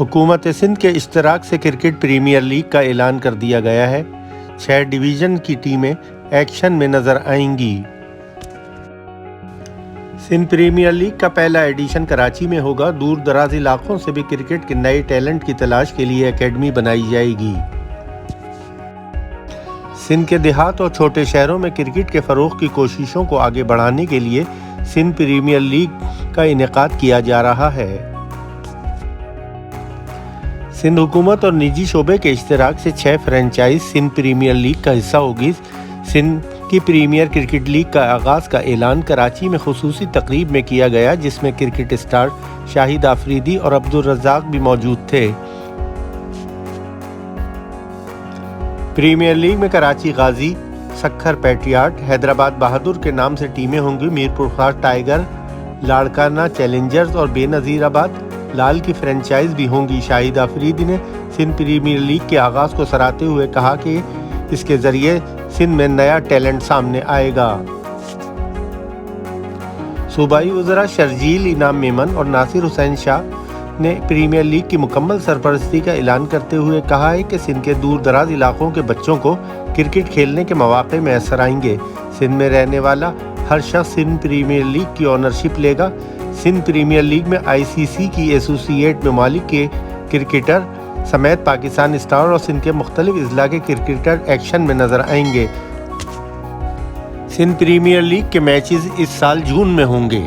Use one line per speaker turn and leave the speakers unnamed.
حکومت سندھ کے اشتراک سے کرکٹ پریمیئر لیگ کا اعلان کر دیا گیا ہے۔ 6 ڈویژن کی ٹیمیں ایکشن میں نظر آئیں گی۔ سندھ پریمیئر لیگ کا پہلا ایڈیشن کراچی میں ہوگا۔ دور دراز علاقوں سے بھی کرکٹ کے نئے ٹیلنٹ کی تلاش کے لیے اکیڈمی بنائی جائے گی۔ سندھ کے دیہات اور چھوٹے شہروں میں کرکٹ کے فروغ کی کوششوں کو آگے بڑھانے کے لیے سندھ پریمیئر لیگ کا انعقاد کیا جا رہا ہے۔ سندھ حکومت اور نجی شعبے کے اشتراک سے 6 فرنچائز سندھ پریمیئر لیگ کا حصہ ہوگی۔ سندھ کی پریمیئر کرکٹ لیگ کا آغاز کا اعلان کراچی میں خصوصی تقریب میں کیا گیا، جس میں کرکٹ اسٹار شاہد آفریدی اور عبدالرزاق بھی موجود تھے۔ پریمیئر لیگ میں کراچی غازی، سکھر پیٹریاٹ، حیدرآباد بہادر کے نام سے ٹیمیں ہوں گی۔ میرپور خاص ٹائیگر، لاڑکانہ چیلنجرز اور بے نظیر آباد لال کی فرنچائز بھی ہوں گی۔ شاہد آفریدی نے سندھ پریمیئر لیگ کے آغاز کو سراہتے ہوئے کہا کہ اس کے ذریعے سندھ میں نیا ٹیلنٹ سامنے آئے گا۔ صوبائی وزراء شرجیل انعام میمن اور ناصر حسین شاہ نے پریمیئر لیگ کی مکمل سرپرستی کا اعلان کرتے ہوئے کہا ہے کہ سندھ کے دور دراز علاقوں کے بچوں کو کرکٹ کھیلنے کے مواقع میسر آئیں گے۔ سندھ میں رہنے والا ہر شخص سندھ پریمیئر لیگ کی اونرشپ لے گا۔ سندھ پریمیئر لیگ میں ICC کی ایسوسی ایٹ ممالک کے کرکٹر سمیت پاکستان اسٹار اور سندھ کے مختلف اضلاع کے کرکٹر ایکشن میں نظر آئیں گے۔ سندھ پریمیئر لیگ کے میچز اس سال جون میں ہوں گے۔